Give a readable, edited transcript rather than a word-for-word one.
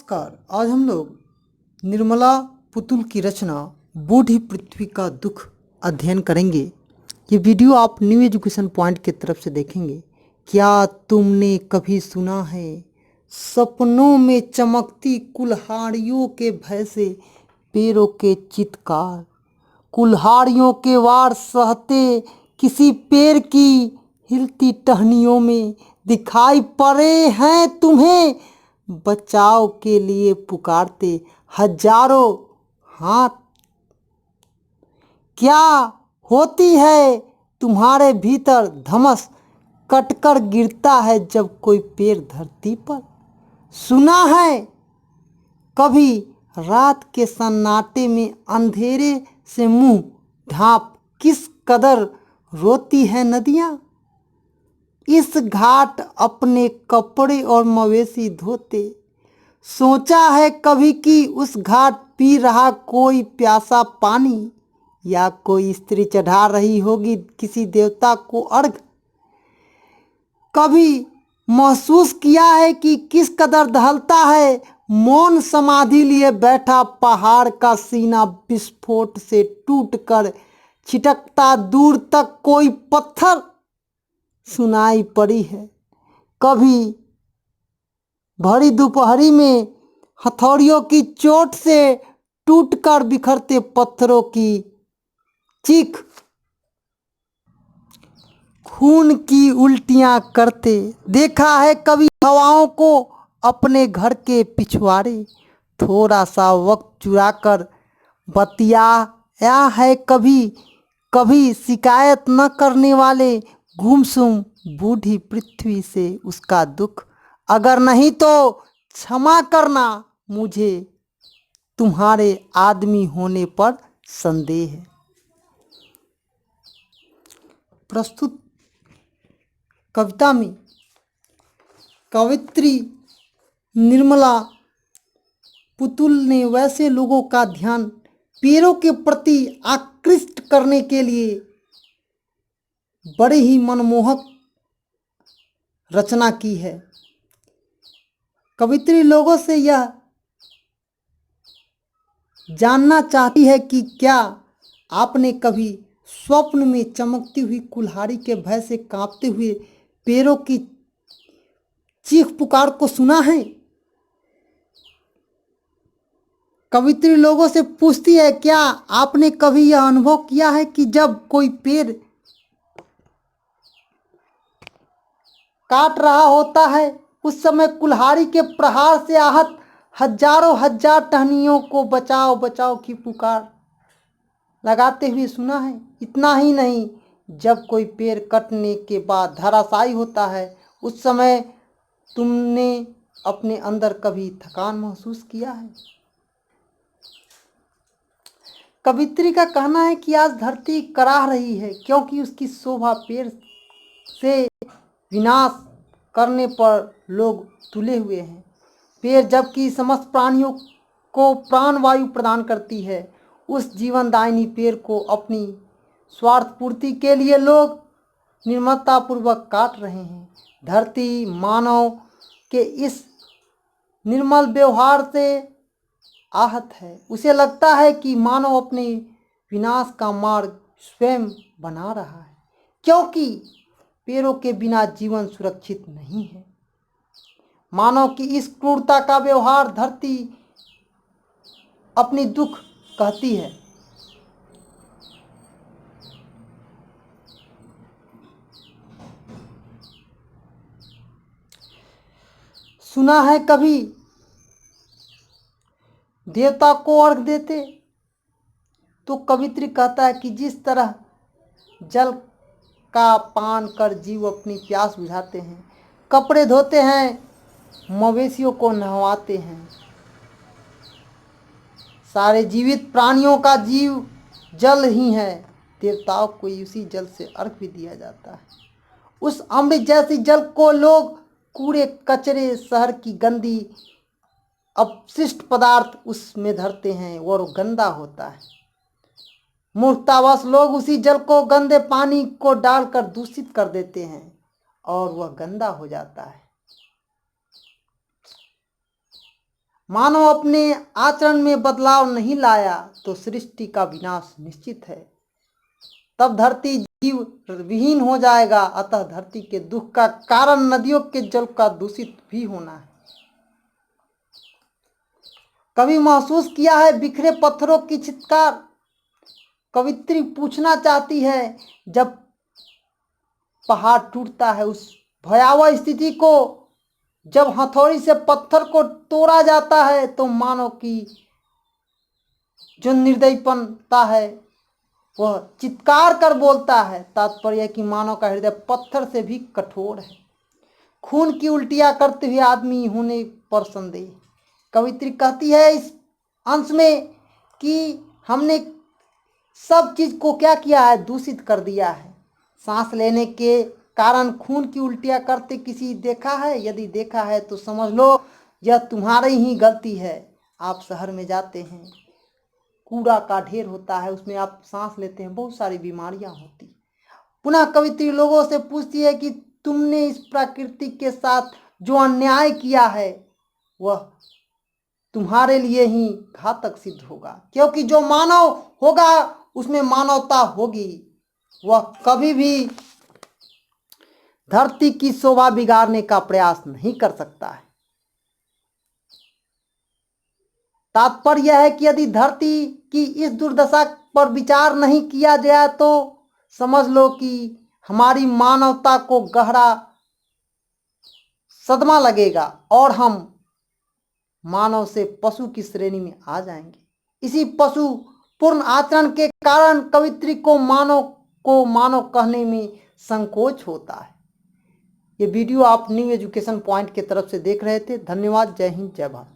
नमस्कार। आज हम लोग निर्मला पुतुल की रचना बूढ़ी पृथ्वी का दुख अध्ययन करेंगे। ये वीडियो आप न्यू एजुकेशन पॉइंट की तरफ से देखेंगे। क्या तुमने कभी सुना है सपनों में चमकती कुल्हाड़ियों के भय से पेड़ों के चित्कार, कुल्हाड़ियों के वार सहते किसी पेड़ की हिलती टहनियों में दिखाई पड़े हैं तुम्हें, बचाव के लिए पुकारते हजारों हाथ। क्या होती है तुम्हारे भीतर धमस, कटकर गिरता है जब कोई पेड़ धरती पर। सुना है कभी रात के सन्नाटे में अंधेरे से मुंह ढांप किस कदर रोती है नदियाँ। इस घाट अपने कपड़े और मवेशी धोते, सोचा है कभी कि उस घाट पी रहा कोई प्यासा पानी, या कोई स्त्री चढ़ा रही होगी किसी देवता को अर्घ। कभी महसूस किया है कि किस कदर ढलता है मौन समाधि लिए बैठा पहाड़ का सीना, विस्फोट से टूटकर छिटकता दूर तक कोई पत्थर सुनाई पड़ी है। कभी भरी दोपहरी में हथौड़ियों की चोट से टूटकर बिखरते पत्थरों की चीख, खून की उल्टियां करते देखा है कभी हवाओं को अपने घर के पिछवाड़े। थोड़ा सा वक्त चुराकर बतियाया है कभी कभी शिकायत न करने वाले गुमसुम बूढ़ी पृथ्वी से उसका दुख। अगर नहीं तो क्षमा करना, मुझे तुम्हारे आदमी होने पर संदेह है। प्रस्तुत कविता में कवयित्री निर्मला पुतुल ने वैसे लोगों का ध्यान पेड़ों के प्रति आकृष्ट करने के लिए बड़े ही मनमोहक रचना की है। कवयित्री लोगों से यह जानना चाहती है कि क्या आपने कभी स्वप्न में चमकती हुई कुल्हाड़ी के भय से कांपते हुए पेड़ों की चीख पुकार को सुना है। कवयित्री लोगों से पूछती है, क्या आपने कभी यह अनुभव किया है कि जब कोई पेड़ काट रहा होता है उस समय कुल्हाड़ी के प्रहार से आहत हजारों हजार टहनियों को बचाओ बचाओ की पुकार लगाते हुए सुना है। इतना ही नहीं, जब कोई पेड़ कटने के बाद धराशायी होता है उस समय तुमने अपने अंदर कभी थकान महसूस किया है। कवयित्री का कहना है कि आज धरती कराह रही है क्योंकि उसकी शोभा पेड़ से विनाश करने पर लोग तुले हुए हैं। पेड़ जबकि समस्त प्राणियों को प्राण वायु प्रदान करती है, उस जीवनदायिनी पेड़ को अपनी स्वार्थ पूर्ति के लिए लोग निर्ममतापूर्वक काट रहे हैं। धरती मानव के इस निर्मल व्यवहार से आहत है। उसे लगता है कि मानव अपने विनाश का मार्ग स्वयं बना रहा है क्योंकि पेड़ों के बिना जीवन सुरक्षित नहीं है। मानव की इस क्रूरता का व्यवहार धरती अपनी दुख कहती है। सुना है कभी देवता को अर्घ देते, तो कवयित्री कहता है कि जिस तरह जल का पान कर जीव अपनी प्यास बुझाते हैं, कपड़े धोते हैं, मवेशियों को नहवाते हैं, सारे जीवित प्राणियों का जीव जल ही है, देवताओं को उसी जल से अर्घ भी दिया जाता है। उस अमृत जैसी जल को लोग कूड़े कचरे शहर की गंदी अपशिष्ट पदार्थ उसमें धरते हैं और वो गंदा होता है। मूर्खतावश लोग उसी जल को गंदे पानी को डालकर दूषित कर देते हैं और वह गंदा हो जाता है। मानव अपने आचरण में बदलाव नहीं लाया तो सृष्टि का विनाश निश्चित है। तब धरती जीव विहीन हो जाएगा। अतः धरती के दुख का कारण नदियों के जल का दूषित भी होना है। कभी महसूस किया है बिखरे पत्थरों की चित्कार? कवित्री पूछना चाहती है, जब पहाड़ टूटता है उस भयावह स्थिति को, जब हथौड़ी से पत्थर को तोड़ा जाता है, तो मानव की जो निर्दयपनता है वह चित्कार कर बोलता है। तात्पर्य है कि मानव का हृदय पत्थर से भी कठोर है। खून की उल्टियां करते हुए आदमी होने पर संदेह। कवित्री कहती है इस अंश में कि हमने सब चीज को क्या किया है, दूषित कर दिया है। सांस लेने के कारण खून की उल्टियां करते किसी देखा है? यदि देखा है तो समझ लो यह तुम्हारी ही गलती है। आप शहर में जाते हैं, कूड़ा का ढेर होता है, उसमें आप सांस लेते हैं, बहुत सारी बीमारियां होती। पुनः कवित्री लोगों से पूछती है कि तुमने इस प्रकृति के साथ जो अन्याय किया है वह तुम्हारे लिए ही घातक सिद्ध होगा, क्योंकि जो मानव होगा उसमें मानवता होगी। वह कभी भी धरती की शोभा बिगाड़ने का प्रयास नहीं कर सकता है। तात्पर्य यह है कि यदि धरती की इस दुर्दशा पर विचार नहीं किया गया तो समझ लो कि हमारी मानवता को गहरा सदमा लगेगा और हम मानव से पशु की श्रेणी में आ जाएंगे। इसी पशु पूर्ण आचरण के कारण कवित्री को मानव कहने में संकोच होता है। ये वीडियो आप न्यू एजुकेशन पॉइंट के तरफ से देख रहे थे। धन्यवाद। जय हिंद, जय भारत।